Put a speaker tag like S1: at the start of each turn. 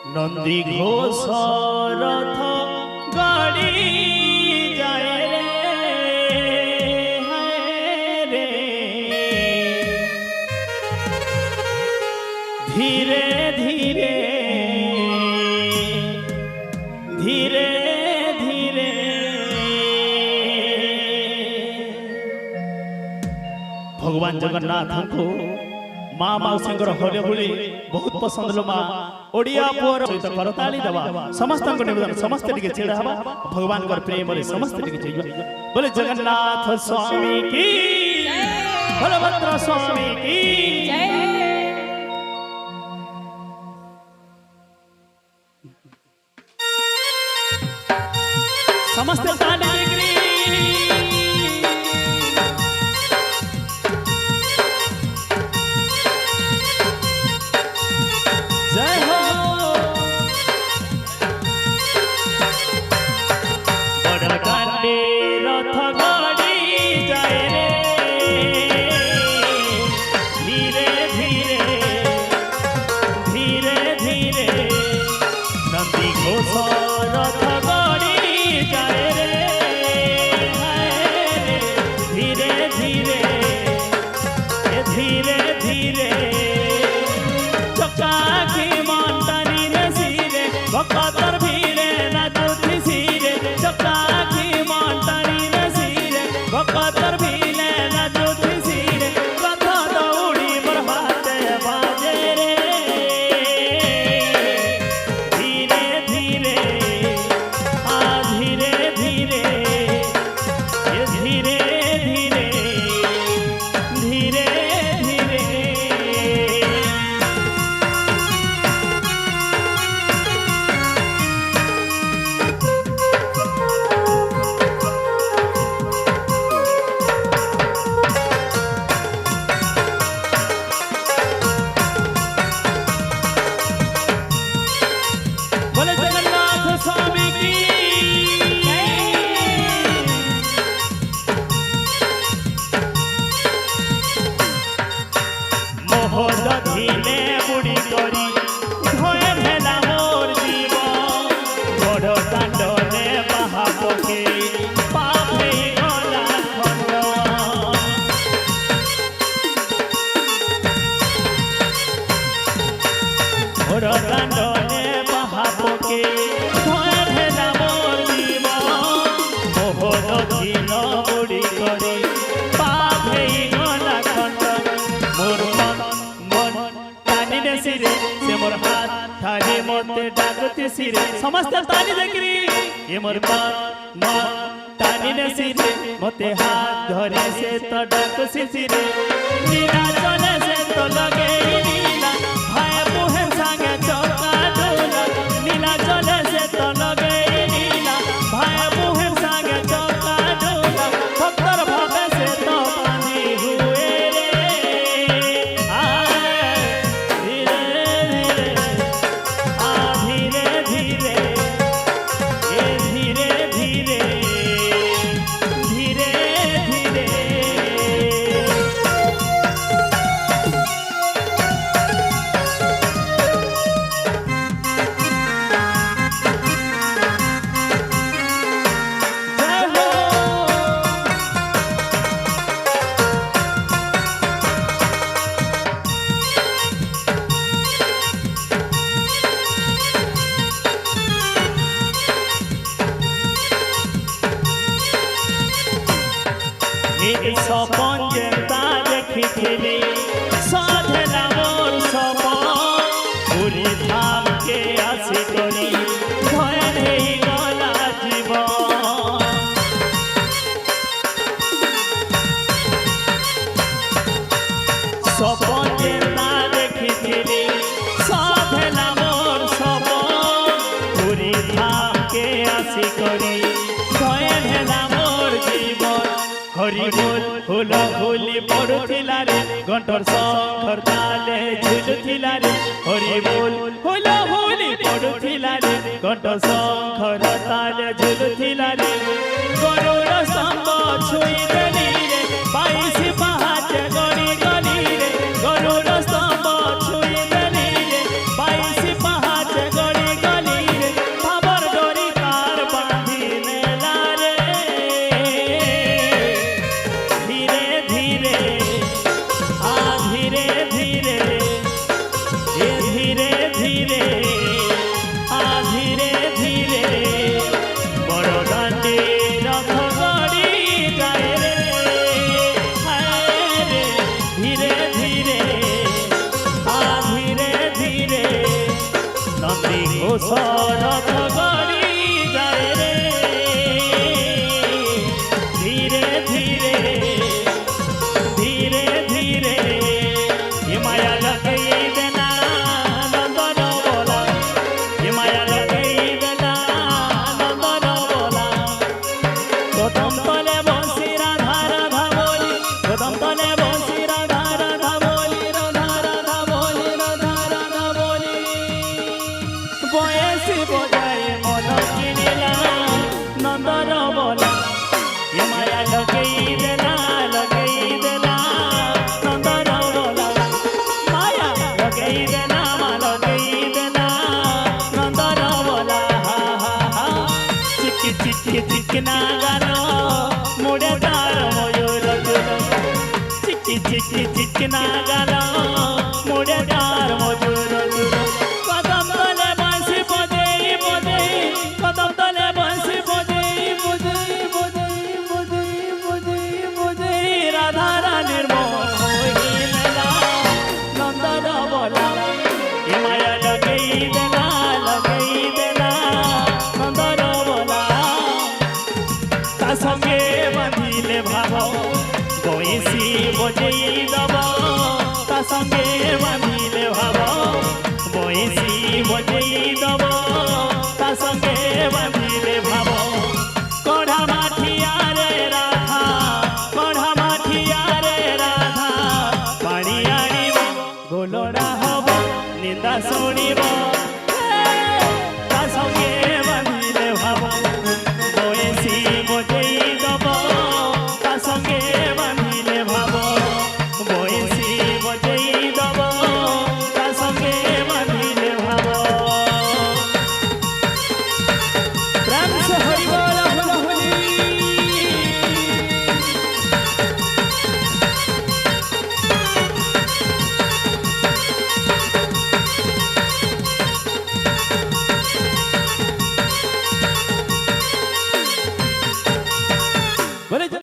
S1: नंदी घोष रथ गाड़ी जाए रे हाय रे धीरे धीरे धीरे धीरे भगवान जगन्नाथ को माँ मौसी हले हुली बहुत पसंद लो माँ ओडिया पुअर सहित करताली दवा समस्त निवेदन समस्त टिके छेड़ा हवा भगवान कर प्रेम रे समस्त टिके चाहिए बोले जगन्नाथ स्वामी की बलभद्र स्वामी की समस्त ताली डिग्री भक्तर भीरे नाचुती सीरे चक्राखी मांटानी ने सीरे भक्तर भीरे नाचुती सीरे कथा दौड़ी बरहाते बाजे रे धीरे धीरे आ धीरे धीरे ये धीरे धीरे धीरे धीरे समस्त ताली देखरी ये मोर मन तानी ने सिरे मते हाथ धरे से तो डाक सिरे नीला चले से तो लगे नीला भाई मुहे संगे चौका ढोला नीला चले से तो लगे नीला भाई मुहे संगे चौका ढोला भक्तर भवे से तो पानी हुए रे आ धीरे धीरे आ धीरे धीरे सपन जेता देखी साधना मोर सपन पूरी धाम के आसी करी भय नहीं गला जीवन सपन जेता देखी साधना मोर सपन पूरी धाम के आसी करी भय नहीं मोर जीवन हरि बोल फूल फूली पड़ुथिला रे घंटर शंकर ताले झुलुथिला रे हरि बोल फूल फूली पड़ुथिला रे घंटर शंकर ताले झुलुथिला रे गरुड़ स्तंभ छुई देली रे 22 पहाड़ गड़ी गली रे गरुड़ स्तंभ छुई देली रे 22 पहाड़ गड़ी শরৎ গড়ি যায় রে ধীরে ধীরে ধীরে ধীরে এ মায়া লাগাইবে না নন্দন বলা এ মায়া লাগাইবে না নন্দন বলা প্রথম তলে বসি রাধা রাধা বলি প্রথম তলে বসি রাধা রাধা বলি রাধা রাধা বলি রাধা রাধা বলি বয়সী বজায় মন কিনিলা নন্দন বলা এ মায়া লাগাইবে না নন্দন বলা মায়া লাগাইবে না নন্দন বলা চিকি চিকি চিকনা গানো মুড়ে তার ময়ূর গুলো চিকি চিকি চিকনা গানো মুড়ে তার ময়ূর গুলো কদম তলে বাঁশি বজেই বজেই কদম তলে বাঁশি বজেই বজেই বজেই বজেই বজেই বজেই রাধা রানীর মন হইলা নন্দন বলা এ মায়া লাগাইবে না নন্দন বলা তা সঙ্গে বাঁধিলে ভাব বইসি বজেই দব তা সঙ্গে বাঁধিলে ভাব বইসি বজেই দব তা সঙ্গে বাঁধিলে ভাব কড়া মাঠিয়ারে রাধা কড়া মাঠিয়ারে রাধা পাড়ি আনিব গোলড়া হব নিন্দা শুনিব